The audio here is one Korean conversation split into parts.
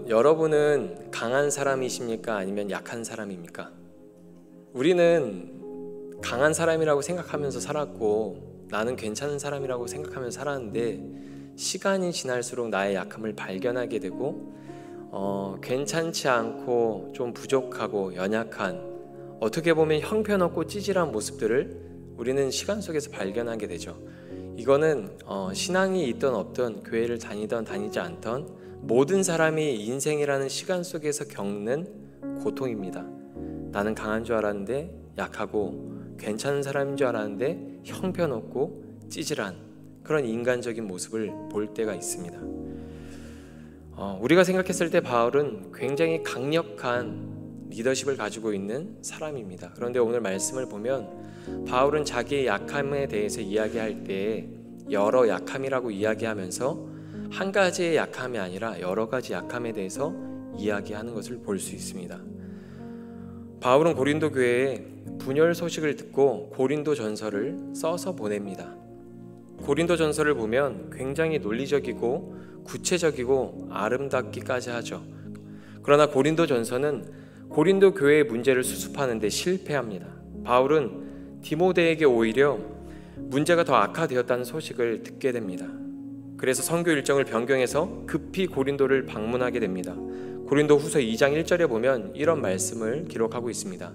여러분은 강한 사람이십니까? 아니면 약한 사람입니까? 우리는 강한 사람이라고 생각하면서 살았고 나는 괜찮은 사람이라고 생각하면서 살았는데 시간이 지날수록 나의 약함을 발견하게 되고 괜찮지 않고 좀 부족하고 연약한, 어떻게 보면 형편없고 찌질한 모습들을 우리는 시간 속에서 발견하게 되죠. 이거는 신앙이 있든 없든, 교회를 다니든 다니지 않던 모든 사람이 인생이라는 시간 속에서 겪는 고통입니다. 나는 강한 줄 알았는데 약하고, 괜찮은 사람인 줄 알았는데 형편없고 찌질한 그런 인간적인 모습을 볼 때가 있습니다. 우리가 생각했을 때 바울은 굉장히 강력한 리더십을 가지고 있는 사람입니다. 그런데 오늘 말씀을 보면 바울은 자기의 약함에 대해서 이야기할 때 여러 약함이라고 이야기하면서 한 가지의 약함이 아니라 여러 가지 약함에 대해서 이야기하는 것을 볼 수 있습니다. 바울은 고린도 교회에 분열 소식을 듣고 고린도 전서를 써서 보냅니다. 고린도 전서를 보면 굉장히 논리적이고 구체적이고 아름답기까지 하죠. 그러나 고린도 전서는 고린도 교회의 문제를 수습하는 데 실패합니다. 바울은 디모데에게 오히려 문제가 더 악화되었다는 소식을 듣게 됩니다. 그래서 선교 일정을 변경해서 급히 고린도를 방문하게 됩니다. 고린도 후서 2장 1절에 보면 이런 말씀을 기록하고 있습니다.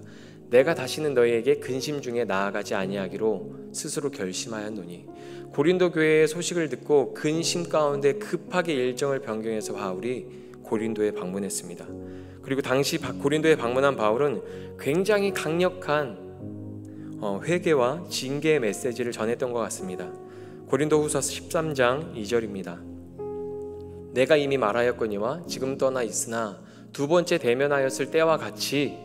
내가 다시는 너희에게 근심 중에 나아가지 아니하기로 스스로 결심하였노니. 고린도 교회의 소식을 듣고 근심 가운데 급하게 일정을 변경해서 바울이 고린도에 방문했습니다. 그리고 당시 고린도에 방문한 바울은 굉장히 강력한 회개와 징계의 메시지를 전했던 것 같습니다. 고린도 후서 13장 2절입니다. 내가 이미 말하였거니와 지금 떠나 있으나 두 번째 대면하였을 때와 같이,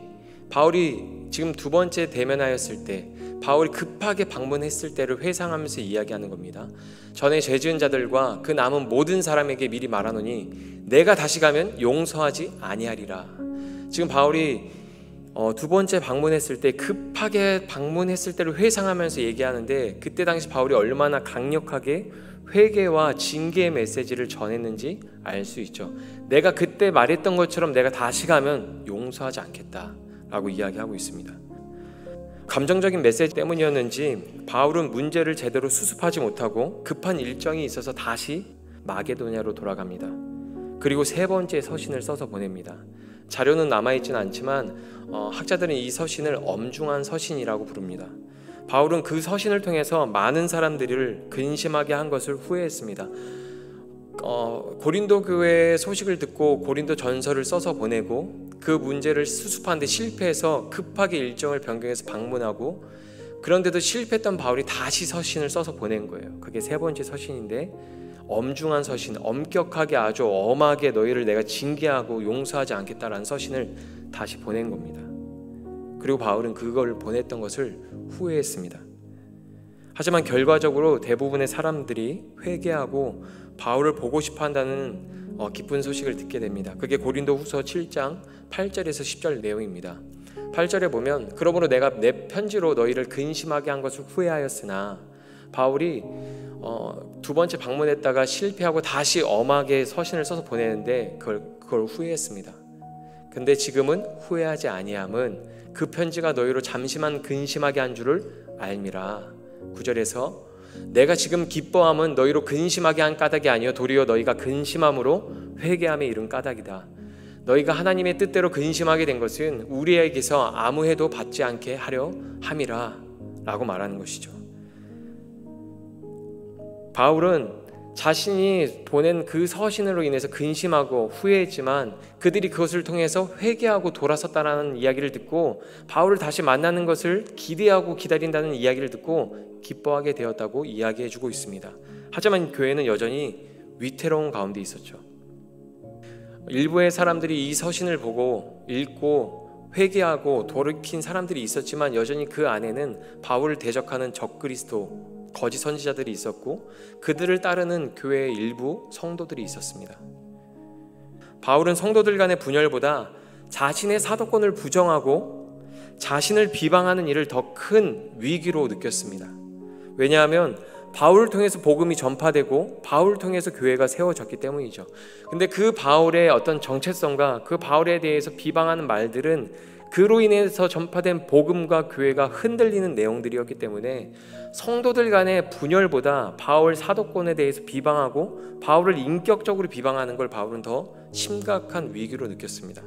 바울이 지금 두 번째 대면하였을 때, 바울이 급하게 방문했을 때를 회상하면서 이야기하는 겁니다. 전에 죄 지은 자들과 그 남은 모든 사람에게 미리 말하노니 내가 다시 가면 용서하지 아니하리라. 지금 바울이 두 번째 방문했을 때, 급하게 방문했을 때를 회상하면서 얘기하는데, 그때 당시 바울이 얼마나 강력하게 회개와 징계의 메시지를 전했는지 알 수 있죠. 내가 그때 말했던 것처럼 내가 다시 가면 용서하지 않겠다라고 이야기하고 있습니다. 감정적인 메시지 때문이었는지 바울은 문제를 제대로 수습하지 못하고 급한 일정이 있어서 다시 마게도냐로 돌아갑니다. 그리고 세 번째 서신을 써서 보냅니다. 자료는 남아있지는 않지만 학자들은 이 서신을 엄중한 서신이라고 부릅니다. 바울은 그 서신을 통해서 많은 사람들을 근심하게 한 것을 후회했습니다. 고린도 교회의 소식을 듣고 고린도 전서를 써서 보내고 그 문제를 수습하는 데 실패해서 급하게 일정을 변경해서 방문하고, 그런데도 실패했던 바울이 다시 서신을 써서 보낸 거예요. 그게 세 번째 서신인데, 엄중한 서신, 엄격하게 아주 엄하게 너희를 내가 징계하고 용서하지 않겠다라는 서신을 다시 보낸 겁니다. 그리고 바울은 그걸 보냈던 것을 후회했습니다. 하지만 결과적으로 대부분의 사람들이 회개하고 바울을 보고 싶어 한다는 기쁜 소식을 듣게 됩니다. 그게 고린도 후서 7장 8절에서 10절 내용입니다. 8절에 보면 그러므로 내가 내 편지로 너희를 근심하게 한 것을 후회하였으나, 바울이 두 번째 방문했다가 실패하고 다시 엄하게 서신을 써서 보내는데 그걸 후회했습니다. 근데 지금은 후회하지 아니함은 그 편지가 너희로 잠시만 근심하게 한 줄을 알미라. 9절에서 내가 지금 기뻐함은 너희로 근심하게 한 까닭이 아니요 도리어 너희가 근심함으로 회개함에 이른 까닭이다. 너희가 하나님의 뜻대로 근심하게 된 것은 우리에게서 아무 해도 받지 않게 하려 함이라 라고 말하는 것이죠. 바울은 자신이 보낸 그 서신으로 인해서 근심하고 후회했지만 그들이 그것을 통해서 회개하고 돌아섰다라는 이야기를 듣고 바울을 다시 만나는 것을 기대하고 기다린다는 이야기를 듣고 기뻐하게 되었다고 이야기해주고 있습니다. 하지만 교회는 여전히 위태로운 가운데 있었죠. 일부의 사람들이 이 서신을 보고 읽고 회개하고 돌이킨 사람들이 있었지만 여전히 그 안에는 바울을 대적하는 적그리스도, 거짓 선지자들이 있었고 그들을 따르는 교회의 일부 성도들이 있었습니다. 바울은 성도들 간의 분열보다 자신의 사도권을 부정하고 자신을 비방하는 일을 더 큰 위기로 느꼈습니다. 왜냐하면 바울을 통해서 복음이 전파되고 바울을 통해서 교회가 세워졌기 때문이죠. 근데 그 바울의 어떤 정체성과 그 바울에 대해서 비방하는 말들은 그로 인해서 전파된 복음과 교회가 흔들리는 내용들이었기 때문에 성도들 간의 분열보다 바울 사도권에 대해서 비방하고 바울을 인격적으로 비방하는 걸 바울은 더 심각한 위기로 느꼈습니다.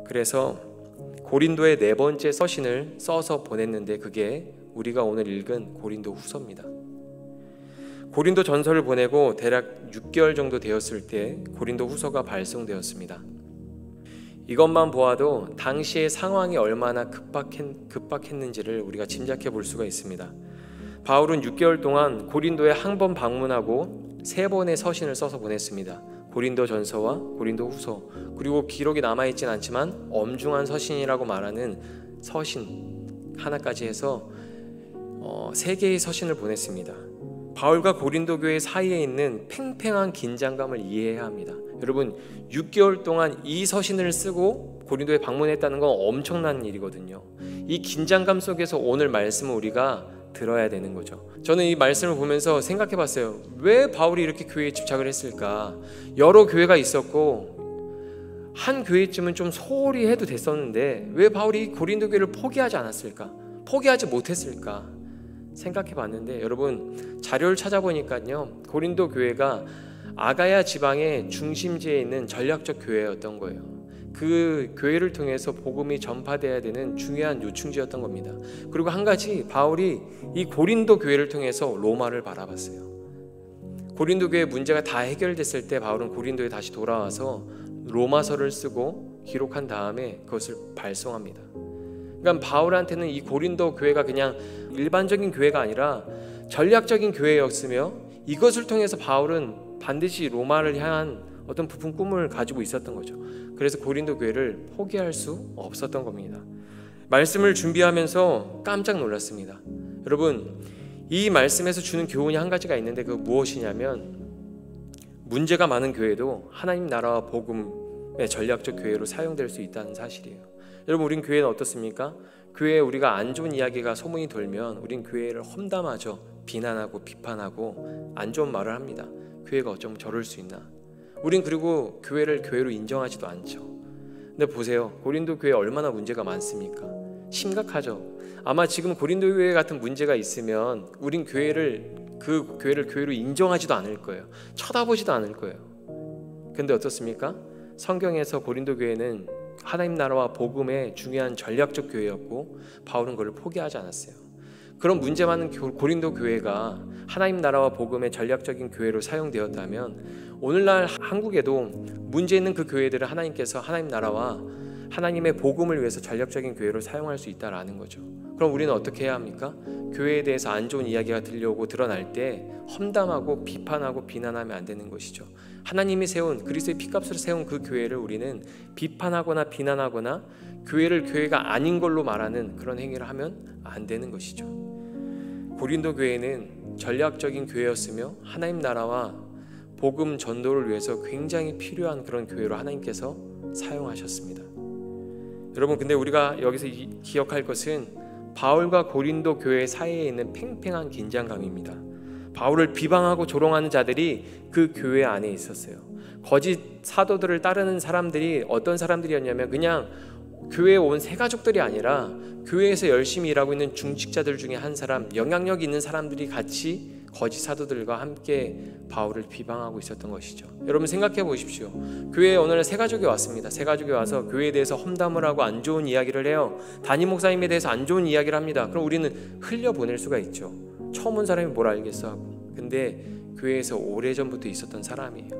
그래서 고린도의 4번째 서신을 써서 보냈는데 그게 우리가 오늘 읽은 고린도 후서입니다. 고린도 전서를 보내고 대략 6개월 정도 되었을 때 고린도 후서가 발송되었습니다. 이것만 보아도 당시의 상황이 얼마나 급박했는지를 우리가 짐작해 볼 수가 있습니다. 바울은 6개월 동안 고린도에 한 번 방문하고 3번의 서신을 써서 보냈습니다. 고린도 전서와 고린도 후서, 그리고 기록이 남아있진 않지만 엄중한 서신이라고 말하는 서신 하나까지 해서 3개의 서신을 보냈습니다. 바울과 고린도 교회 사이에 있는 팽팽한 긴장감을 이해해야 합니다. 여러분, 6개월 동안 이 서신을 쓰고 고린도에 방문했다는 건 엄청난 일이거든요. 이 긴장감 속에서 오늘 말씀을 우리가 들어야 되는 거죠. 저는 이 말씀을 보면서 생각해 봤어요. 왜 바울이 이렇게 교회에 집착을 했을까? 여러 교회가 있었고 한 교회쯤은 좀 소홀히 해도 됐었는데 왜 바울이 고린도 교회를 포기하지 않았을까? 포기하지 못했을까? 생각해 봤는데 여러분, 자료를 찾아보니까요, 고린도 교회가 아가야 지방의 중심지에 있는 전략적 교회였던 거예요. 그 교회를 통해서 복음이 전파되어야 되는 중요한 요충지였던 겁니다. 그리고 한 가지, 바울이 이 고린도 교회를 통해서 로마를 바라봤어요. 고린도 교회 문제가 다 해결됐을 때 바울은 고린도에 다시 돌아와서 로마서를 쓰고 기록한 다음에 그것을 발송합니다. 그러니까 바울한테는 이 고린도 교회가 그냥 일반적인 교회가 아니라 전략적인 교회였으며 이것을 통해서 바울은 반드시 로마를 향한 어떤 부푼 꿈을 가지고 있었던 거죠. 그래서 고린도 교회를 포기할 수 없었던 겁니다. 말씀을 준비하면서 깜짝 놀랐습니다. 여러분, 이 말씀에서 주는 교훈이 한 가지가 있는데 그거 무엇이냐면 문제가 많은 교회도 하나님 나라와 복음의 전략적 교회로 사용될 수 있다는 사실이에요. 여러분, 우린 교회는 어떻습니까? 교회에 우리가 안 좋은 이야기가 소문이 돌면 우린 교회를 험담하죠. 비난하고 비판하고 안 좋은 말을 합니다. 교회가 어쩌면 저럴 수 있나? 우린 그리고 교회를 교회로 인정하지도 않죠. 근데 보세요, 고린도 교회에 얼마나 문제가 많습니까? 심각하죠. 아마 지금 고린도 교회 같은 문제가 있으면 우린 그 교회를 교회로 인정하지도 않을 거예요. 쳐다보지도 않을 거예요. 근데 어떻습니까? 성경에서 고린도 교회는 하나님 나라와 복음의 중요한 전략적 교회였고 바울은 그걸 포기하지 않았어요. 그런 문제 많은 고린도 교회가 하나님 나라와 복음의 전략적인 교회로 사용되었다면 오늘날 한국에도 문제 있는 그 교회들을 하나님께서 하나님 나라와 하나님의 복음을 위해서 전략적인 교회로 사용할 수 있다라는 거죠. 그럼 우리는 어떻게 해야 합니까? 교회에 대해서 안 좋은 이야기가 들려오고 드러날 때 험담하고 비판하고 비난하면 안 되는 것이죠. 하나님이 세운, 그리스도의 피값으로 세운 그 교회를 우리는 비판하거나 비난하거나 교회를 교회가 아닌 걸로 말하는 그런 행위를 하면 안 되는 것이죠. 고린도 교회는 전략적인 교회였으며 하나님 나라와 복음 전도를 위해서 굉장히 필요한 그런 교회로 하나님께서 사용하셨습니다. 여러분, 근데 우리가 여기서 기억할 것은 바울과 고린도 교회 사이에 있는 팽팽한 긴장감입니다. 바울을 비방하고 조롱하는 자들이 그 교회 안에 있었어요. 거짓 사도들을 따르는 사람들이 어떤 사람들이었냐면 그냥 교회에 온 새가족들이 아니라 교회에서 열심히 일하고 있는 중직자들 중에 한 사람, 영향력 있는 사람들이 같이 거짓 사도들과 함께 바울을 비방하고 있었던 것이죠. 여러분 생각해 보십시오. 교회에 어느 날 새가족이 왔습니다. 새가족이 와서 교회에 대해서 험담을 하고 안 좋은 이야기를 해요. 담임 목사님에 대해서 안 좋은 이야기를 합니다. 그럼 우리는 흘려보낼 수가 있죠. 처음 온 사람이 뭘 알겠어 하고. 근데 교회에서 오래전부터 있었던 사람이에요.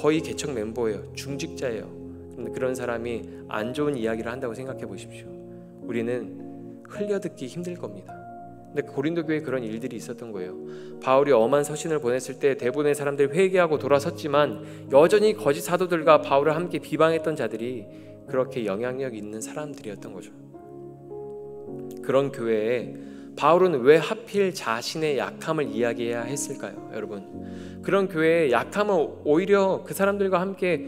거의 개척 멤버예요. 중직자예요. 근데 그런 사람이 안 좋은 이야기를 한다고 생각해 보십시오. 우리는 흘려듣기 힘들 겁니다. 근데 고린도 교회에 그런 일들이 있었던 거예요. 바울이 엄한 서신을 보냈을 때 대부분의 사람들이 회개하고 돌아섰지만 여전히 거짓 사도들과 바울을 함께 비방했던 자들이 그렇게 영향력 있는 사람들이었던 거죠. 그런 교회에 바울은 왜 하필 자신의 약함을 이야기해야 했을까요? 여러분, 그런 교회의 약함은 오히려 그 사람들과 함께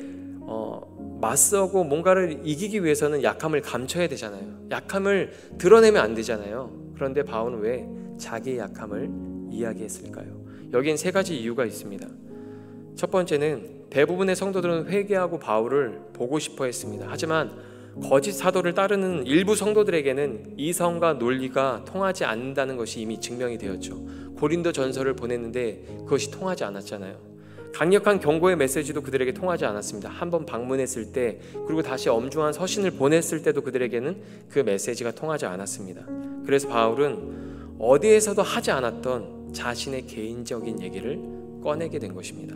맞서고 뭔가를 이기기 위해서는 약함을 감춰야 되잖아요. 약함을 드러내면 안 되잖아요. 그런데 바울은 왜 자기의 약함을 이야기했을까요? 여기엔 세 가지 이유가 있습니다. 첫 번째는 대부분의 성도들은 회개하고 바울을 보고 싶어 했습니다. 하지만 거짓 사도를 따르는 일부 성도들에게는 이성과 논리가 통하지 않는다는 것이 이미 증명이 되었죠. 고린도 전서를 보냈는데 그것이 통하지 않았잖아요. 강력한 경고의 메시지도 그들에게 통하지 않았습니다. 한번 방문했을 때, 그리고 다시 엄중한 서신을 보냈을 때도 그들에게는 그 메시지가 통하지 않았습니다. 그래서 바울은 어디에서도 하지 않았던 자신의 개인적인 얘기를 꺼내게 된 것입니다.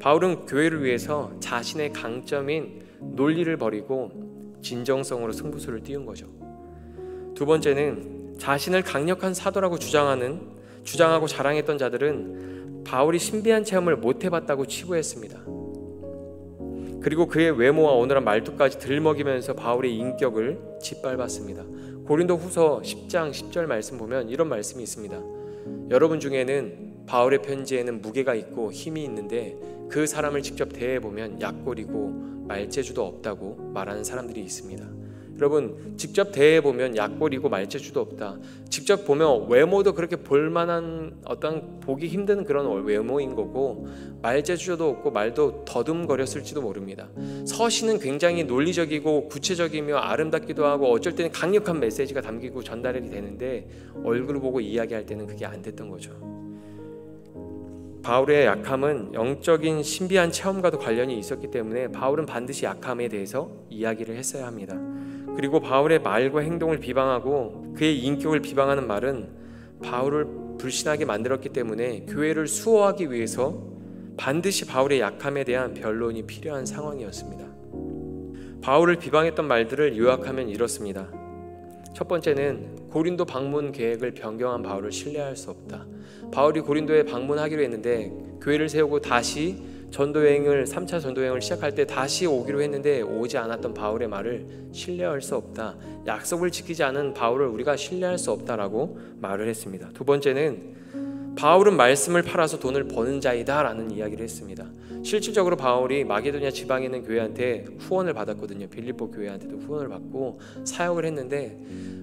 바울은 교회를 위해서 자신의 강점인 논리를 버리고 진정성으로 승부수를 띄운 거죠. 두 번째는 자신을 강력한 사도라고 주장하고 자랑했던 자들은 바울이 신비한 체험을 못 해봤다고 치부했습니다. 그리고 그의 외모와 어눌한 말투까지 들먹이면서 바울의 인격을 짓밟았습니다. 고린도 후서 10장 10절 말씀 보면 이런 말씀이 있습니다. 여러분 중에는 바울의 편지에는 무게가 있고 힘이 있는데 그 사람을 직접 대해보면 약골이고 말재주도 없다고 말하는 사람들이 있습니다. 여러분, 직접 대해보면 약골이고 말재주도 없다. 직접 보면 외모도 그렇게 볼만한 어떤 보기 힘든 그런 외모인 거고 말재주도 없고 말도 더듬거렸을지도 모릅니다. 서신은 굉장히 논리적이고 구체적이며 아름답기도 하고 어쩔 때는 강력한 메시지가 담기고 전달이 되는데 얼굴을 보고 이야기할 때는 그게 안 됐던 거죠. 바울의 약함은 영적인 신비한 체험과도 관련이 있었기 때문에 바울은 반드시 약함에 대해서 이야기를 했어야 합니다. 그리고 바울의 말과 행동을 비방하고 그의 인격을 비방하는 말은 바울을 불신하게 만들었기 때문에 교회를 수호하기 위해서 반드시 바울의 약함에 대한 변론이 필요한 상황이었습니다. 바울을 비방했던 말들을 요약하면 이렇습니다. 첫 번째는 고린도 방문 계획을 변경한 바울을 신뢰할 수 없다. 바울이 고린도에 방문하기로 했는데 교회를 세우고 다시 3차 전도여행을 시작할 때 다시 오기로 했는데 오지 않았던 바울의 말을 신뢰할 수 없다. 약속을 지키지 않은 바울을 우리가 신뢰할 수 없다라고 말을 했습니다. 두 번째는 바울은 말씀을 팔아서 돈을 버는 자이다 라는 이야기를 했습니다. 실질적으로 바울이 마게도냐 지방에 있는 교회한테 후원을 받았거든요. 빌립보 교회한테도 후원을 받고 사역을 했는데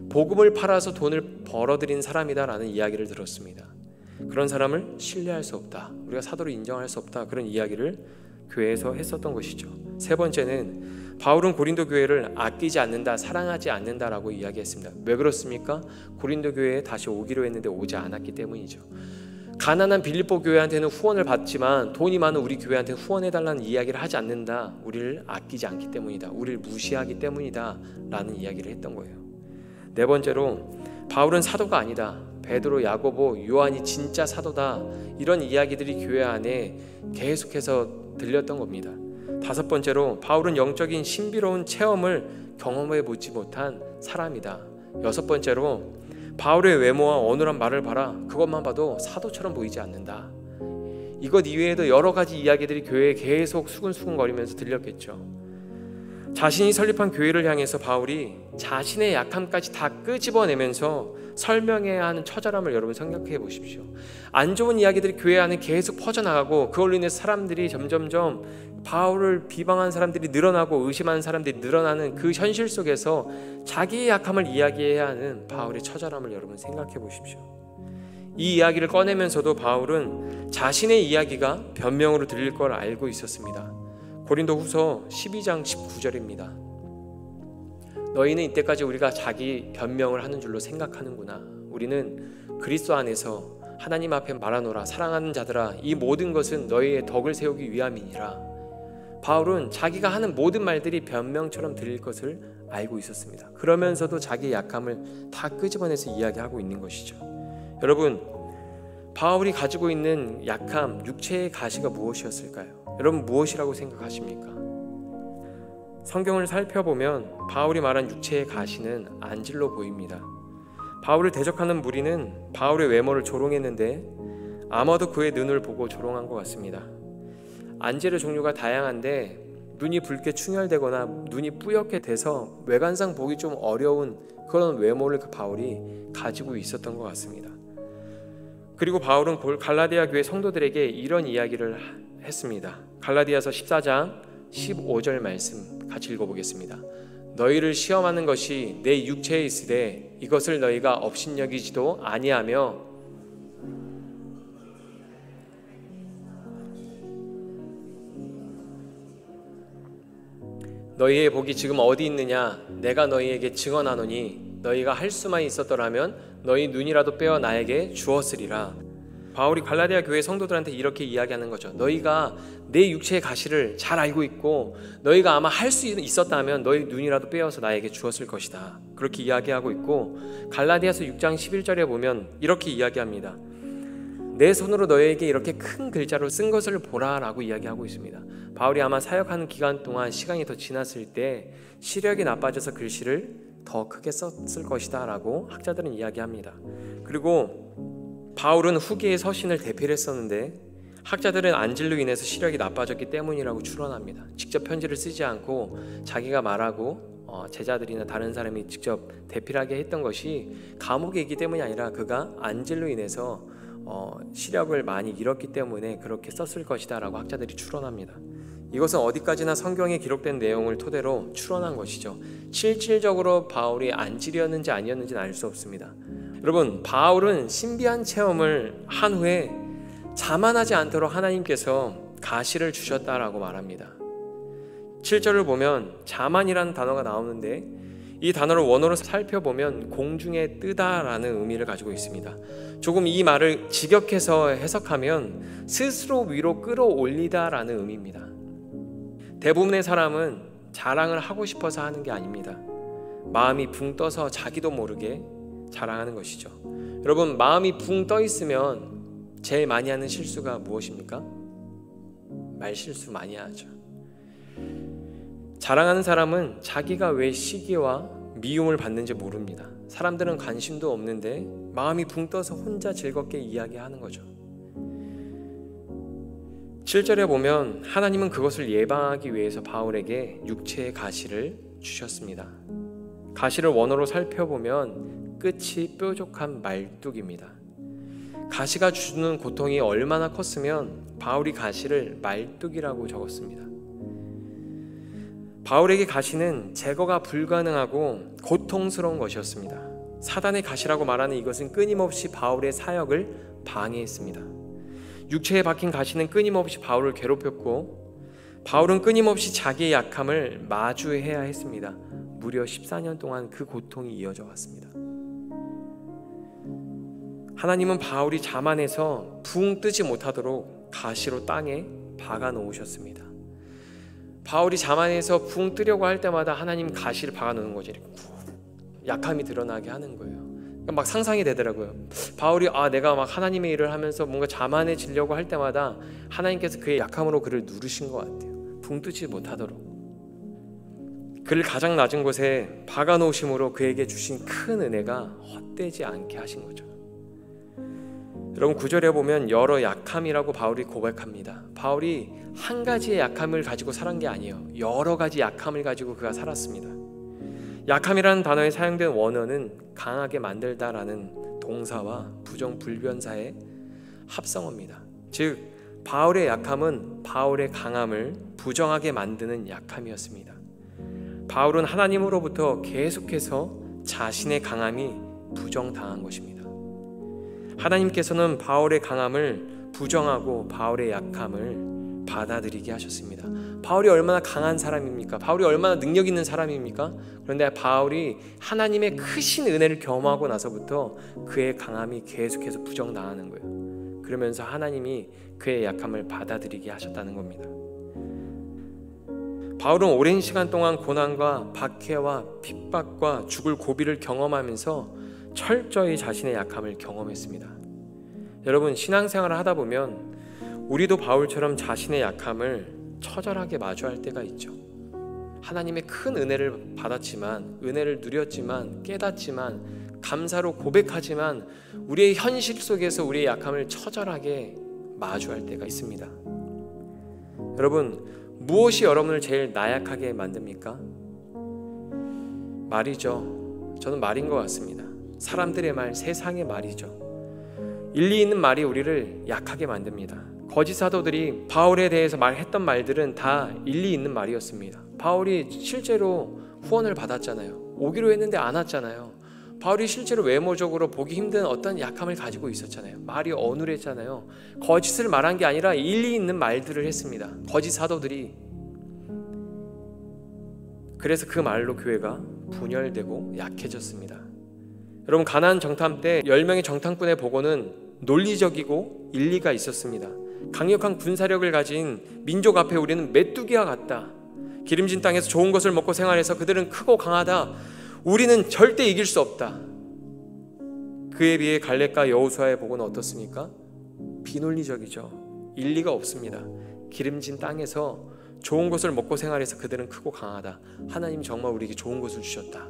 복음을 팔아서 돈을 벌어들인 사람이다 라는 이야기를 들었습니다. 그런 사람을 신뢰할 수 없다. 우리가 사도로 인정할 수 없다. 그런 이야기를 교회에서 했었던 것이죠. 세 번째는 바울은 고린도 교회를 아끼지 않는다, 사랑하지 않는다라고 이야기했습니다. 왜 그렇습니까? 고린도 교회에 다시 오기로 했는데 오지 않았기 때문이죠. 가난한 빌립보 교회한테는 후원을 받지만 돈이 많은 우리 교회한테는 후원해달라는 이야기를 하지 않는다. 우리를 아끼지 않기 때문이다. 우리를 무시하기 때문이다 라는 이야기를 했던 거예요. 네 번째로 바울은 사도가 아니다. 베드로, 야고보, 요한이 진짜 사도다. 이런 이야기들이 교회 안에 계속해서 들렸던 겁니다. 다섯 번째로 바울은 영적인 신비로운 체험을 경험해 보지 못한 사람이다. 여섯 번째로 바울의 외모와 어눌한 말을 봐라. 그것만 봐도 사도처럼 보이지 않는다. 이것 이외에도 여러 가지 이야기들이 교회에 계속 수근수근거리면서 들렸겠죠. 자신이 설립한 교회를 향해서 바울이 자신의 약함까지 다 끄집어내면서 설명해야 하는 처절함을 여러분 생각해 보십시오. 안 좋은 이야기들이 교회 안에 계속 퍼져나가고 그걸로 인해서 사람들이 점점점 바울을 비방하는 사람들이 늘어나고 의심하는 사람들이 늘어나는 그 현실 속에서 자기의 약함을 이야기해야 하는 바울의 처절함을 여러분 생각해 보십시오. 이 이야기를 꺼내면서도 바울은 자신의 이야기가 변명으로 들릴 걸 알고 있었습니다. 고린도 후서 12장 19절입니다. 너희는 이때까지 우리가 자기 변명을 하는 줄로 생각하는구나. 우리는 그리스도 안에서 하나님 앞에 말하노라. 사랑하는 자들아, 이 모든 것은 너희의 덕을 세우기 위함이니라. 바울은 자기가 하는 모든 말들이 변명처럼 들릴 것을 알고 있었습니다. 그러면서도 자기의 약함을 다 끄집어내서 이야기하고 있는 것이죠. 여러분, 바울이 가지고 있는 약함, 육체의 가시가 무엇이었을까요? 여러분, 무엇이라고 생각하십니까? 성경을 살펴보면 바울이 말한 육체의 가시는 안질로 보입니다. 바울을 대적하는 무리는 바울의 외모를 조롱했는데 아마도 그의 눈을 보고 조롱한 것 같습니다. 안질의 종류가 다양한데 눈이 붉게 충혈되거나 눈이 뿌옇게 돼서 외관상 보기 좀 어려운 그런 외모를 바울이 가지고 있었던 것 같습니다. 그리고 바울은 갈라디아 교회 성도들에게 이런 이야기를 했습니다. 갈라디아서 14장 15절 말씀 같이 읽어보겠습니다. 너희를 시험하는 것이 내 육체에 있으되 이것을 너희가 업신여기지도 아니하며 너희의 복이 지금 어디 있느냐? 내가 너희에게 증언하노니 너희가 할 수만 있었더라면 너희 눈이라도 빼어 나에게 주었으리라. 바울이 갈라디아 교회 성도들한테 이렇게 이야기하는 거죠. 너희가 내 육체의 가시를 잘 알고 있고 너희가 아마 할 수 있었다면 너희 눈이라도 빼어서 나에게 주었을 것이다. 그렇게 이야기하고 있고, 갈라디아서 6장 11절에 보면 이렇게 이야기합니다. 내 손으로 너희에게 이렇게 큰 글자로 쓴 것을 보라라고 이야기하고 있습니다. 바울이 아마 사역하는 기간 동안 시간이 더 지났을 때 시력이 나빠져서 글씨를 더 크게 썼을 것이다 라고 학자들은 이야기합니다. 그리고 바울은 후기의 서신을 대필했었는데 학자들은 안질로 인해서 시력이 나빠졌기 때문이라고 추론합니다. 직접 편지를 쓰지 않고 자기가 말하고 제자들이나 다른 사람이 직접 대필하게 했던 것이 감옥에 있기 때문이 아니라 그가 안질로 인해서 시력을 많이 잃었기 때문에 그렇게 썼을 것이다 라고 학자들이 추론합니다. 이것은 어디까지나 성경에 기록된 내용을 토대로 추론한 것이죠. 실질적으로 바울이 안질이었는지 아니었는지는 알 수 없습니다. 여러분, 바울은 신비한 체험을 한 후에 자만하지 않도록 하나님께서 가시를 주셨다라고 말합니다. 7절을 보면 자만이라는 단어가 나오는데 이 단어를 원어로 살펴보면 공중에 뜨다라는 의미를 가지고 있습니다. 조금 이 말을 직역해서 해석하면 스스로 위로 끌어올리다라는 의미입니다. 대부분의 사람은 자랑을 하고 싶어서 하는 게 아닙니다. 마음이 붕 떠서 자기도 모르게 자랑하는 것이죠. 여러분, 마음이 붕 떠 있으면 제일 많이 하는 실수가 무엇입니까? 말실수 많이 하죠. 자랑하는 사람은 자기가 왜 시기와 미움을 받는지 모릅니다. 사람들은 관심도 없는데 마음이 붕 떠서 혼자 즐겁게 이야기하는 거죠. 7절에 보면 하나님은 그것을 예방하기 위해서 바울에게 육체의 가시를 주셨습니다. 가시를 원어로 살펴보면 끝이 뾰족한 말뚝입니다. 가시가 주는 고통이 얼마나 컸으면 바울이 가시를 말뚝이라고 적었습니다. 바울에게 가시는 제거가 불가능하고 고통스러운 것이었습니다. 사단의 가시라고 말하는 이것은 끊임없이 바울의 사역을 방해했습니다. 육체에 박힌 가시는 끊임없이 바울을 괴롭혔고 바울은 끊임없이 자기의 약함을 마주해야 했습니다. 무려 14년 동안 그 고통이 이어져 왔습니다. 하나님은 바울이 자만해서 붕 뜨지 못하도록 가시로 땅에 박아 놓으셨습니다. 바울이 자만해서 붕 뜨려고 할 때마다 하나님 가시를 박아 놓는 거죠. 이렇게 약함이 드러나게 하는 거예요. 막 상상이 되더라고요. 바울이 내가 막 하나님의 일을 하면서 뭔가 자만해지려고 할 때마다 하나님께서 그의 약함으로 그를 누르신 것 같아요. 붕 뜨지 못하도록. 그를 가장 낮은 곳에 박아 놓으심으로 그에게 주신 큰 은혜가 헛되지 않게 하신 거죠. 여러분, 9절에 보면 여러 약함이라고 바울이 고백합니다. 바울이 한 가지의 약함을 가지고 살은 게 아니에요. 여러 가지 약함을 가지고 그가 살았습니다. 약함이라는 단어에 사용된 원어는 강하게 만들다라는 동사와 부정불변사의 합성어입니다. 즉 바울의 약함은 바울의 강함을 부정하게 만드는 약함이었습니다. 바울은 하나님으로부터 계속해서 자신의 강함이 부정당한 것입니다. 하나님께서는 바울의 강함을 부정하고 바울의 약함을 받아들이게 하셨습니다. 바울이 얼마나 강한 사람입니까? 바울이 얼마나 능력 있는 사람입니까? 그런데 바울이 하나님의 크신 은혜를 경험하고 나서부터 그의 강함이 계속해서 부정당하는 거예요. 그러면서 하나님이 그의 약함을 받아들이게 하셨다는 겁니다. 바울은 오랜 시간 동안 고난과 박해와 핍박과 죽을 고비를 경험하면서 철저히 자신의 약함을 경험했습니다. 여러분, 신앙생활을 하다 보면 우리도 바울처럼 자신의 약함을 처절하게 마주할 때가 있죠. 하나님의 큰 은혜를 받았지만, 은혜를 누렸지만, 깨닫지만, 감사로 고백하지만 우리의 현실 속에서 우리의 약함을 처절하게 마주할 때가 있습니다. 여러분, 무엇이 여러분을 제일 나약하게 만듭니까? 말이죠. 저는 말인 것 같습니다. 사람들의 말, 세상의 말이죠. 일리 있는 말이 우리를 약하게 만듭니다. 거짓 사도들이 바울에 대해서 말했던 말들은 다 일리 있는 말이었습니다. 바울이 실제로 후원을 받았잖아요. 오기로 했는데 안 왔잖아요. 바울이 실제로 외모적으로 보기 힘든 어떤 약함을 가지고 있었잖아요. 말이 어눌했잖아요. 거짓을 말한 게 아니라 일리 있는 말들을 했습니다. 거짓 사도들이. 그래서 그 말로 교회가 분열되고 약해졌습니다. 여러분, 가나안 정탐 때 10명의 정탐꾼의 보고는 논리적이고 일리가 있었습니다. 강력한 군사력을 가진 민족 앞에 우리는 메뚜기와 같다. 기름진 땅에서 좋은 것을 먹고 생활해서 그들은 크고 강하다. 우리는 절대 이길 수 없다. 그에 비해 갈렙과 여호수아의 보고는 어떻습니까? 비논리적이죠. 일리가 없습니다. 기름진 땅에서 좋은 것을 먹고 생활해서 그들은 크고 강하다. 하나님이 정말 우리에게 좋은 것을 주셨다.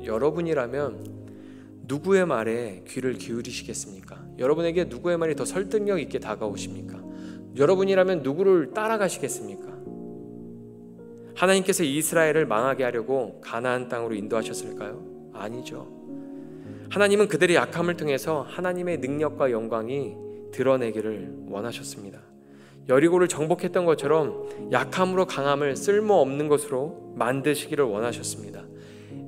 여러분이라면 누구의 말에 귀를 기울이시겠습니까? 여러분에게 누구의 말이 더 설득력 있게 다가오십니까? 여러분이라면 누구를 따라가시겠습니까? 하나님께서 이스라엘을 망하게 하려고 가나안 땅으로 인도하셨을까요? 아니죠. 하나님은 그들의 약함을 통해서 하나님의 능력과 영광이 드러내기를 원하셨습니다. 여리고를 정복했던 것처럼 약함으로 강함을 쓸모없는 것으로 만드시기를 원하셨습니다.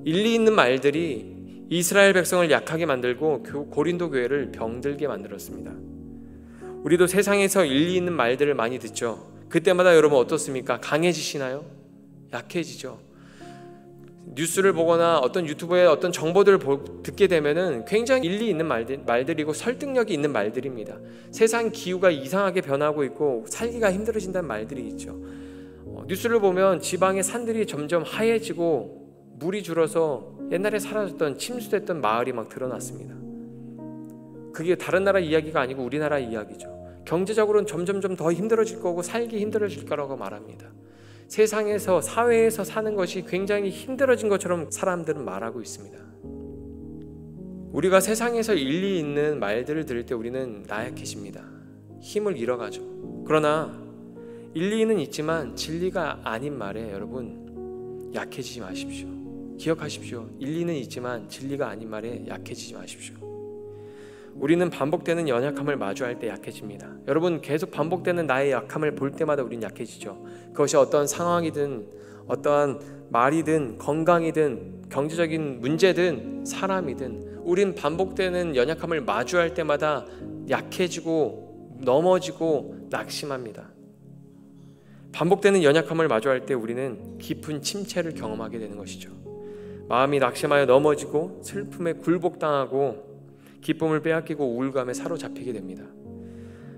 일리 있는 말들이 이스라엘 백성을 약하게 만들고 고린도 교회를 병들게 만들었습니다. 우리도 세상에서 일리 있는 말들을 많이 듣죠. 그때마다 여러분 어떻습니까? 강해지시나요? 약해지죠. 뉴스를 보거나 어떤 유튜브에 어떤 정보들을 듣게 되면은 굉장히 일리 있는 말들이고 설득력이 있는 말들입니다. 세상 기후가 이상하게 변하고 있고 살기가 힘들어진다는 말들이 있죠. 뉴스를 보면 지방의 산들이 점점 하얘지고 물이 줄어서 옛날에 사라졌던 침수됐던 마을이 막 드러났습니다. 그게 다른 나라 이야기가 아니고 우리나라 이야기죠. 경제적으로는 점점점 더 힘들어질 거고 살기 힘들어질 거라고 말합니다. 세상에서 사회에서 사는 것이 굉장히 힘들어진 것처럼 사람들은 말하고 있습니다. 우리가 세상에서 일리 있는 말들을 들을 때 우리는 나약해집니다. 힘을 잃어가죠. 그러나 일리는 있지만 진리가 아닌 말에 여러분 약해지지 마십시오. 기억하십시오. 일리는 있지만 진리가 아닌 말에 약해지지 마십시오. 우리는 반복되는 연약함을 마주할 때 약해집니다. 여러분, 계속 반복되는 나의 약함을 볼 때마다 우리는 약해지죠. 그것이 어떤 상황이든 어떠한 말이든 건강이든 경제적인 문제든 사람이든 우린 반복되는 연약함을 마주할 때마다 약해지고 넘어지고 낙심합니다. 반복되는 연약함을 마주할 때 우리는 깊은 침체를 경험하게 되는 것이죠. 마음이 낙심하여 넘어지고 슬픔에 굴복당하고 기쁨을 빼앗기고 우울감에 사로잡히게 됩니다.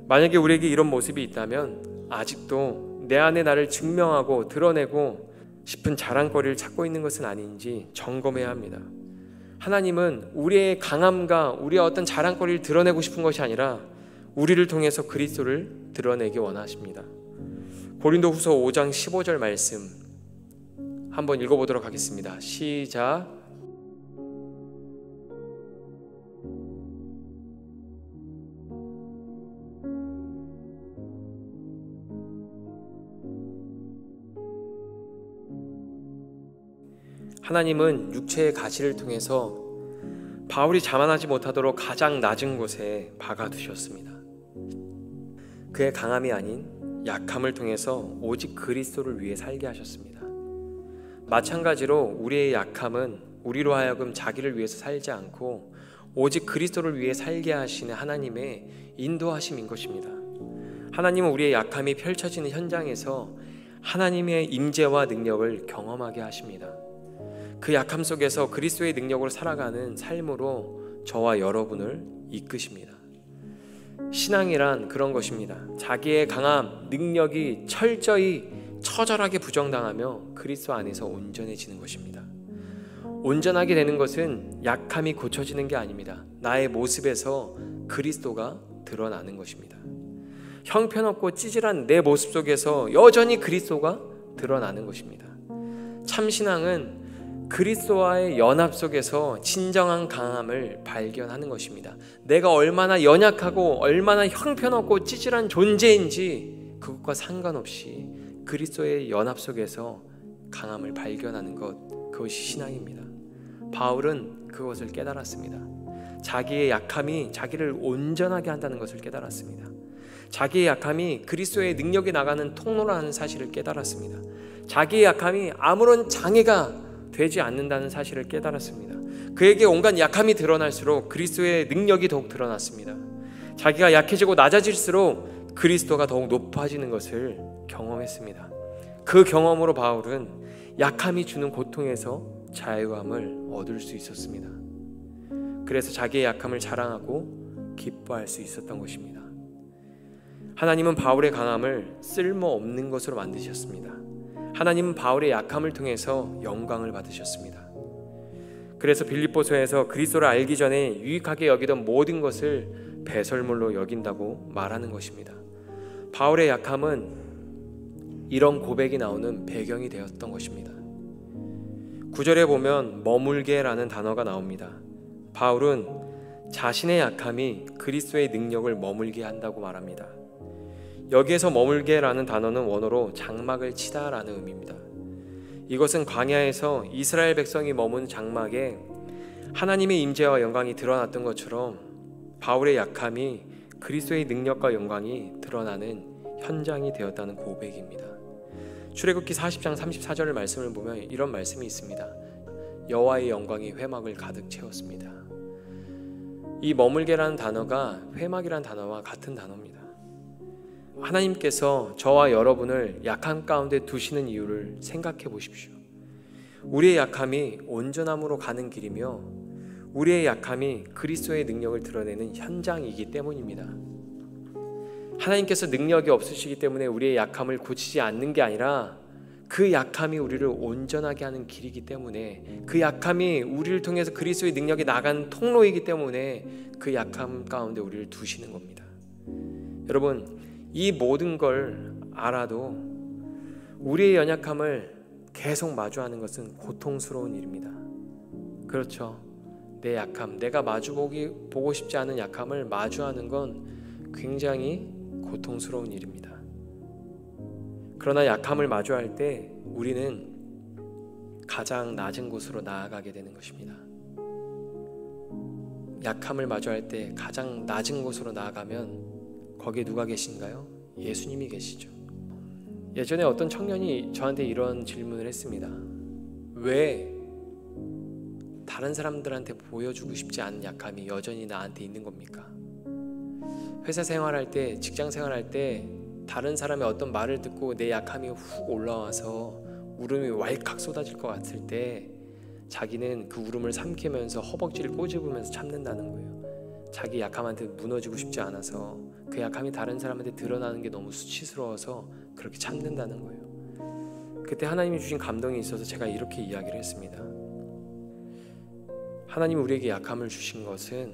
만약에 우리에게 이런 모습이 있다면 아직도 내 안에 나를 증명하고 드러내고 싶은 자랑거리를 찾고 있는 것은 아닌지 점검해야 합니다. 하나님은 우리의 강함과 우리의 어떤 자랑거리를 드러내고 싶은 것이 아니라 우리를 통해서 그리스도를 드러내기 원하십니다. 고린도후서 5장 15절 말씀 한번 읽어보도록 하겠습니다. 시작. 하나님은 육체의 가시를 통해서 바울이 자만하지 못하도록 가장 낮은 곳에 박아두셨습니다. 그의 강함이 아닌 약함을 통해서 오직 그리스도를 위해 살게 하셨습니다. 마찬가지로 우리의 약함은 우리로 하여금 자기를 위해서 살지 않고 오직 그리스도를 위해 살게 하시는 하나님의 인도하심인 것입니다. 하나님은 우리의 약함이 펼쳐지는 현장에서 하나님의 임재와 능력을 경험하게 하십니다. 그 약함 속에서 그리스도의 능력으로 살아가는 삶으로 저와 여러분을 이끄십니다. 신앙이란 그런 것입니다. 자기의 강함, 능력이 철저히 처절하게 부정당하며 그리스도 안에서 온전해지는 것입니다. 온전하게 되는 것은 약함이 고쳐지는 게 아닙니다. 나의 모습에서 그리스도가 드러나는 것입니다. 형편없고 찌질한 내 모습 속에서 여전히 그리스도가 드러나는 것입니다. 참신앙은 그리스도와의 연합 속에서 진정한 강함을 발견하는 것입니다. 내가 얼마나 연약하고 얼마나 형편없고 찌질한 존재인지 그것과 상관없이 그리스도의 연합 속에서 강함을 발견하는 것, 그것이 신앙입니다. 바울은 그것을 깨달았습니다. 자기의 약함이 자기를 온전하게 한다는 것을 깨달았습니다. 자기의 약함이 그리스도의 능력이 나가는 통로라는 사실을 깨달았습니다. 자기의 약함이 아무런 장애가 되지 않는다는 사실을 깨달았습니다. 그에게 온갖 약함이 드러날수록 그리스도의 능력이 더욱 드러났습니다. 자기가 약해지고 낮아질수록 그리스도가 더욱 높아지는 것을 경험했습니다. 그 경험으로 바울은 약함이 주는 고통에서 자유함을 얻을 수 있었습니다. 그래서 자기의 약함을 자랑하고 기뻐할 수 있었던 것입니다. 하나님은 바울의 강함을 쓸모없는 것으로 만드셨습니다. 하나님은 바울의 약함을 통해서 영광을 받으셨습니다. 그래서 빌립보서에서 그리스도를 알기 전에 유익하게 여기던 모든 것을 배설물로 여긴다고 말하는 것입니다. 바울의 약함은 이런 고백이 나오는 배경이 되었던 것입니다. 9절에 보면 머물게라는 단어가 나옵니다. 바울은 자신의 약함이 그리스도의 능력을 머물게 한다고 말합니다. 여기에서 머물게라는 단어는 원어로 장막을 치다라는 의미입니다. 이것은 광야에서 이스라엘 백성이 머문 장막에 하나님의 임재와 영광이 드러났던 것처럼 바울의 약함이 그리스도의 능력과 영광이 드러나는 현장이 되었다는 고백입니다. 출애굽기 40장 34절 말씀을 보면 이런 말씀이 있습니다. 여호와의 영광이 회막을 가득 채웠습니다. 이 머물게라는 단어가 회막이라는 단어와 같은 단어입니다. 하나님께서 저와 여러분을 약함 가운데 두시는 이유를 생각해 보십시오. 우리의 약함이 온전함으로 가는 길이며 우리의 약함이 그리스도의 능력을 드러내는 현장이기 때문입니다. 하나님께서 능력이 없으시기 때문에 우리의 약함을 고치지 않는 게 아니라 그 약함이 우리를 온전하게 하는 길이기 때문에, 그 약함이 우리를 통해서 그리스도의 능력이 나가는 통로이기 때문에 그 약함 가운데 우리를 두시는 겁니다. 여러분, 이 모든 걸 알아도 우리의 연약함을 계속 마주하는 것은 고통스러운 일입니다. 그렇죠. 내 약함, 내가 보고 싶지 않은 약함을 마주하는 건 굉장히 고통스러운 일입니다. 그러나 약함을 마주할 때 우리는 가장 낮은 곳으로 나아가게 되는 것입니다. 약함을 마주할 때 가장 낮은 곳으로 나아가면 거기에 누가 계신가요? 예수님이 계시죠. 예전에 어떤 청년이 저한테 이런 질문을 했습니다. 왜 다른 사람들한테 보여주고 싶지 않은 약함이 여전히 나한테 있는 겁니까? 회사 생활할 때, 직장 생활할 때 다른 사람의 어떤 말을 듣고 내 약함이 훅 올라와서 울음이 왈칵 쏟아질 것 같을 때 자기는 그 울음을 삼키면서 허벅지를 꼬집으면서 참는다는 거예요. 자기 약함한테 무너지고 싶지 않아서, 그 약함이 다른 사람한테 드러나는 게 너무 수치스러워서 그렇게 참는다는 거예요. 그때 하나님이 주신 감동이 있어서 제가 이렇게 이야기를 했습니다. 하나님이 우리에게 약함을 주신 것은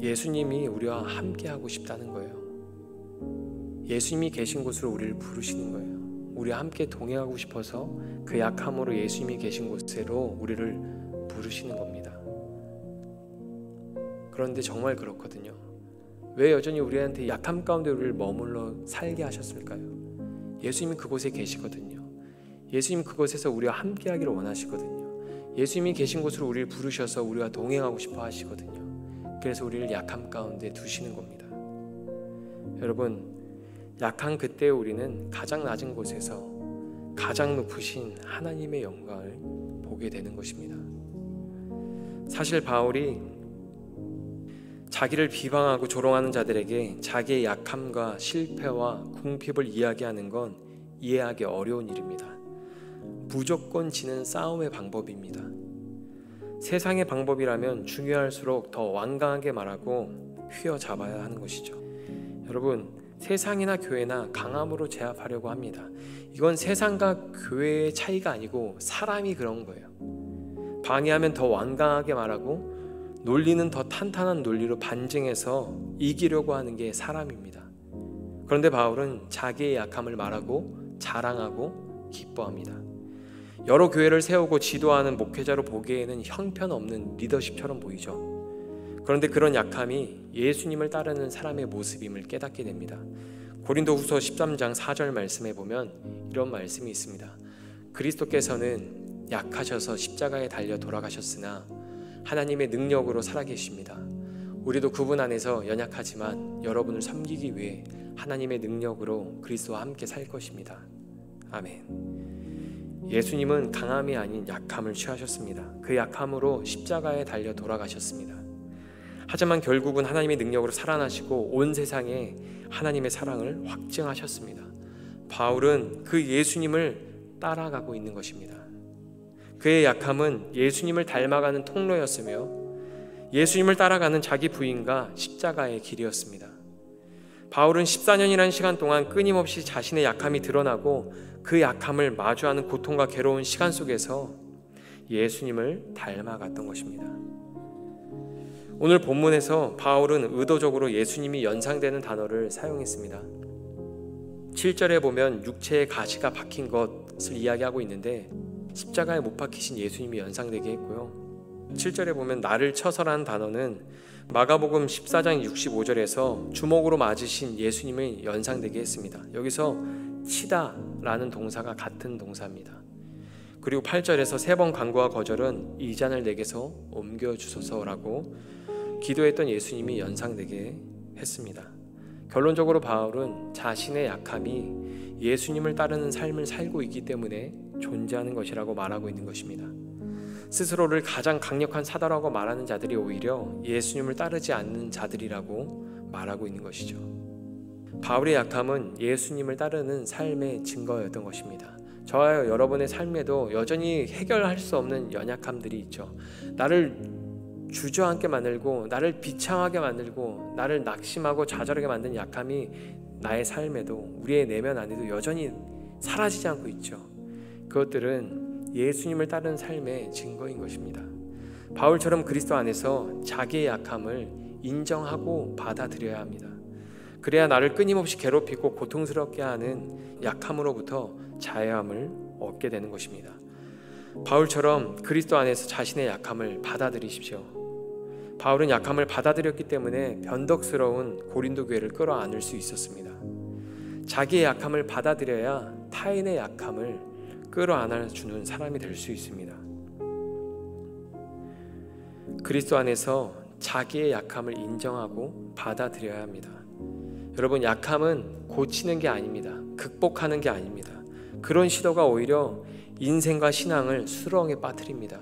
예수님이 우리와 함께 하고 싶다는 거예요. 예수님이 계신 곳으로 우리를 부르시는 거예요. 우리와 함께 동행하고 싶어서 그 약함으로 예수님이 계신 곳으로 우리를 부르시는 겁니다. 그런데 정말 그렇거든요. 왜 여전히 우리한테 약함 가운데 우리를 머물러 살게 하셨을까요? 예수님이 그곳에 계시거든요. 예수님 그곳에서 우리와 함께 하기를 원하시거든요. 예수님이 계신 곳으로 우리를 부르셔서 우리와 동행하고 싶어 하시거든요. 그래서 우리를 약함 가운데 두시는 겁니다. 여러분, 약한 그때 우리는 가장 낮은 곳에서 가장 높으신 하나님의 영광을 보게 되는 것입니다. 사실 바울이 자기를 비방하고 조롱하는 자들에게 자기의 약함과 실패와 궁핍을 이야기하는 건 이해하기 어려운 일입니다. 무조건 지는 싸움의 방법입니다. 세상의 방법이라면 중요할수록 더 완강하게 말하고 휘어잡아야 하는 것이죠. 여러분, 세상이나 교회나 강함으로 제압하려고 합니다. 이건 세상과 교회의 차이가 아니고 사람이 그런 거예요. 방해하면 더 완강하게 말하고 논리는 더 탄탄한 논리로 반증해서 이기려고 하는 게 사람입니다. 그런데 바울은 자기의 약함을 말하고 자랑하고 기뻐합니다. 여러 교회를 세우고 지도하는 목회자로 보기에는 형편없는 리더십처럼 보이죠. 그런데 그런 약함이 예수님을 따르는 사람의 모습임을 깨닫게 됩니다. 고린도후서 13장 4절 말씀에 보면 이런 말씀이 있습니다. 그리스도께서는 약하셔서 십자가에 달려 돌아가셨으나 하나님의 능력으로 살아계십니다. 우리도 그분 안에서 연약하지만 여러분을 섬기기 위해 하나님의 능력으로 그리스도와 함께 살 것입니다 아멘. 예수님은 강함이 아닌 약함을 취하셨습니다. 그 약함으로 십자가에 달려 돌아가셨습니다. 하지만 결국은 하나님의 능력으로 살아나시고 온 세상에 하나님의 사랑을 확증하셨습니다. 바울은 그 예수님을 따라가고 있는 것입니다. 그의 약함은 예수님을 닮아가는 통로였으며 예수님을 따라가는 자기 부인과 십자가의 길이었습니다. 바울은 14년이라는 시간 동안 끊임없이 자신의 약함이 드러나고 그 약함을 마주하는 고통과 괴로운 시간 속에서 예수님을 닮아갔던 것입니다. 오늘 본문에서 바울은 의도적으로 예수님이 연상되는 단어를 사용했습니다. 7절에 보면 육체의 가시가 박힌 것을 이야기하고 있는데 십자가에 못 박히신 예수님이 연상되게 했고요. 7절에 보면 나를 쳐서라는 단어는 마가복음 14장 65절에서 주먹으로 맞으신 예수님을 연상되게 했습니다. 여기서 치다 라는 동사가 같은 동사입니다. 그리고 8절에서 3번 간구와 거절은 이 잔을 내게서 옮겨주소서라고 기도했던 예수님이 연상되게 했습니다. 결론적으로 바울은 자신의 약함이 예수님을 따르는 삶을 살고 있기 때문에 존재하는 것이라고 말하고 있는 것입니다. 스스로를 가장 강력한 사도라고 말하는 자들이 오히려 예수님을 따르지 않는 자들이라고 말하고 있는 것이죠. 바울의 약함은 예수님을 따르는 삶의 증거였던 것입니다. 저와 여러분의 삶에도 여전히 해결할 수 없는 연약함들이 있죠. 나를 주저앉게 만들고 나를 비참하게 만들고 나를 낙심하고 좌절하게 만든 약함이 나의 삶에도 우리의 내면 안에도 여전히 사라지지 않고 있죠. 그것들은 예수님을 따르는 삶의 증거인 것입니다. 바울처럼 그리스도 안에서 자기의 약함을 인정하고 받아들여야 합니다. 그래야 나를 끊임없이 괴롭히고 고통스럽게 하는 약함으로부터 자유함을 얻게 되는 것입니다. 바울처럼 그리스도 안에서 자신의 약함을 받아들이십시오. 바울은 약함을 받아들였기 때문에 변덕스러운 고린도 교회를 끌어안을 수 있었습니다. 자기의 약함을 받아들여야 타인의 약함을 끌어안아주는 사람이 될 수 있습니다. 그리스도 안에서 자기의 약함을 인정하고 받아들여야 합니다. 여러분, 약함은 고치는 게 아닙니다. 극복하는 게 아닙니다. 그런 시도가 오히려 인생과 신앙을 수렁에 빠뜨립니다.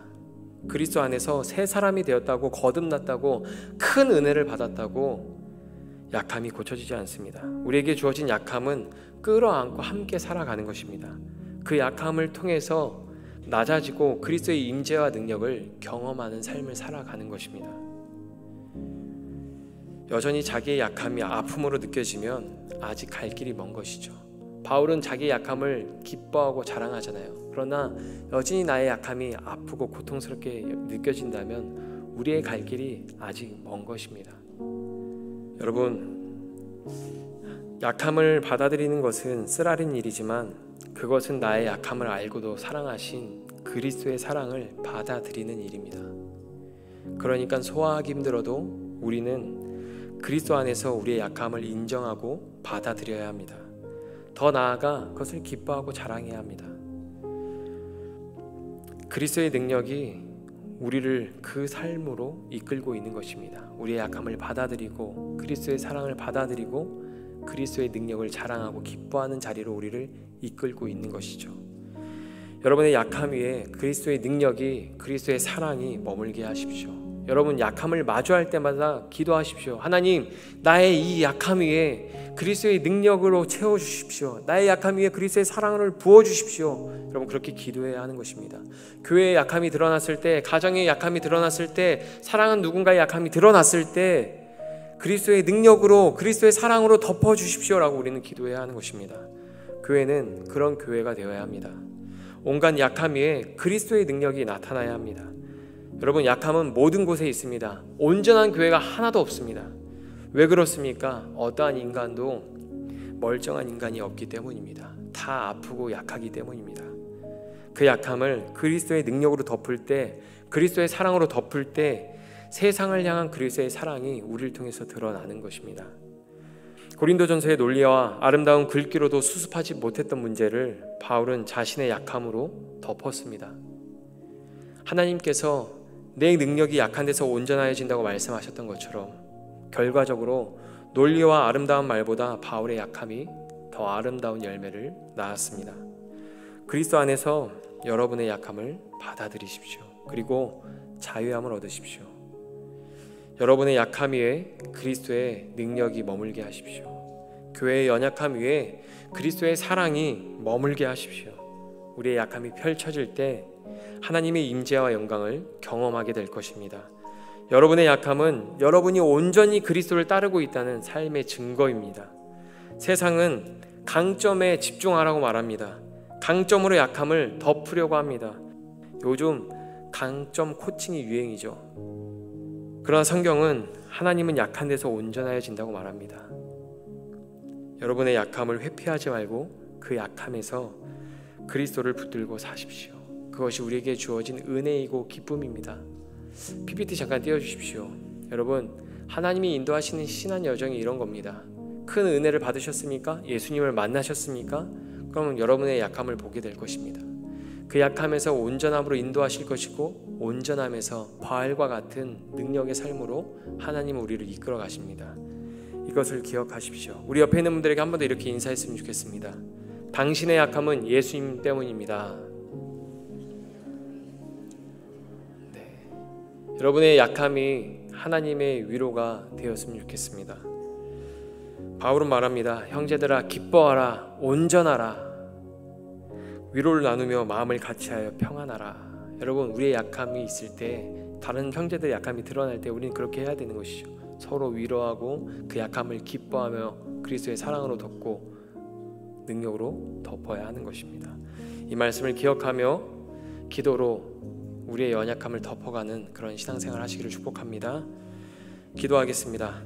그리스도 안에서 새 사람이 되었다고 거듭났다고 큰 은혜를 받았다고 약함이 고쳐지지 않습니다. 우리에게 주어진 약함은 끌어안고 함께 살아가는 것입니다. 그 약함을 통해서 낮아지고 그리스도의 임재와 능력을 경험하는 삶을 살아가는 것입니다. 여전히 자기의 약함이 아픔으로 느껴지면 아직 갈 길이 먼 것이죠. 바울은 자기의 약함을 기뻐하고 자랑하잖아요. 그러나 여전히 나의 약함이 아프고 고통스럽게 느껴진다면 우리의 갈 길이 아직 먼 것입니다. 여러분, 약함을 받아들이는 것은 쓰라린 일이지만 그것은 나의 약함을 알고도 사랑하신 그리스도의 사랑을 받아들이는 일입니다. 그러니까 소화하기 힘들어도 우리는 그리스도 안에서 우리의 약함을 인정하고 받아들여야 합니다. 더 나아가 그것을 기뻐하고 자랑해야 합니다. 그리스도의 능력이 우리를 그 삶으로 이끌고 있는 것입니다. 우리의 약함을 받아들이고 그리스도의 사랑을 받아들이고 그리스도의 능력을 자랑하고 기뻐하는 자리로 우리를 이끌고 있는 것이죠. 여러분의 약함 위에 그리스도의 능력이, 그리스도의 사랑이 머물게 하십시오. 여러분, 약함을 마주할 때마다 기도하십시오. 하나님, 나의 이 약함 위에 그리스도의 능력으로 채워주십시오. 나의 약함 위에 그리스도의 사랑을 부어주십시오. 여러분, 그렇게 기도해야 하는 것입니다. 교회의 약함이 드러났을 때, 가정의 약함이 드러났을 때, 사랑하는 누군가의 약함이 드러났을 때 그리스도의 능력으로, 그리스도의 사랑으로 덮어주십시오라고 우리는 기도해야 하는 것입니다. 교회는 그런 교회가 되어야 합니다. 온갖 약함 위에 그리스도의 능력이 나타나야 합니다. 여러분, 약함은 모든 곳에 있습니다. 온전한 교회가 하나도 없습니다. 왜 그렇습니까? 어떠한 인간도 멀쩡한 인간이 없기 때문입니다. 다 아프고 약하기 때문입니다. 그 약함을 그리스도의 능력으로 덮을 때, 그리스도의 사랑으로 덮을 때 세상을 향한 그리스도의 사랑이 우리를 통해서 드러나는 것입니다. 고린도전서의 논리와 아름다운 글귀로도 수습하지 못했던 문제를 바울은 자신의 약함으로 덮었습니다. 하나님께서 내 능력이 약한 데서 온전하여진다고 말씀하셨던 것처럼 결과적으로 논리와 아름다운 말보다 바울의 약함이 더 아름다운 열매를 낳았습니다. 그리스도 안에서 여러분의 약함을 받아들이십시오. 그리고 자유함을 얻으십시오. 여러분의 약함 위에 그리스도의 능력이 머물게 하십시오. 교회의 연약함 위에 그리스도의 사랑이 머물게 하십시오. 우리의 약함이 펼쳐질 때 하나님의 임재와 영광을 경험하게 될 것입니다. 여러분의 약함은 여러분이 온전히 그리스도를 따르고 있다는 삶의 증거입니다. 세상은 강점에 집중하라고 말합니다. 강점으로 약함을 덮으려고 합니다. 요즘 강점 코칭이 유행이죠. 그러나 성경은 하나님은 약한 데서 온전하여진다고 말합니다. 여러분의 약함을 회피하지 말고 그 약함에서 그리스도를 붙들고 사십시오. 그것이 우리에게 주어진 은혜이고 기쁨입니다. PPT 잠깐 띄워주십시오. 여러분, 하나님이 인도하시는 신앙 여정이 이런 겁니다. 큰 은혜를 받으셨습니까? 예수님을 만나셨습니까? 그러면 여러분의 약함을 보게 될 것입니다. 그 약함에서 온전함으로 인도하실 것이고, 온전함에서 바알과 같은 능력의 삶으로 하나님은 우리를 이끌어 가십니다. 이것을 기억하십시오. 우리 옆에 있는 분들에게 한 번 더 이렇게 인사했으면 좋겠습니다. 당신의 약함은 예수님 때문입니다. 네. 여러분의 약함이 하나님의 위로가 되었으면 좋겠습니다. 바울은 말합니다. 형제들아 기뻐하라, 온전하라, 위로를 나누며 마음을 같이하여 평안하라. 여러분, 우리의 약함이 있을 때, 다른 형제들의 약함이 드러날 때 우리는 그렇게 해야 되는 것이죠. 서로 위로하고 그 약함을 기뻐하며 그리스도의 사랑으로 덮고 능력으로 덮어야 하는 것입니다. 이 말씀을 기억하며 기도로 우리의 연약함을 덮어가는 그런 신앙생활 하시기를 축복합니다. 기도하겠습니다.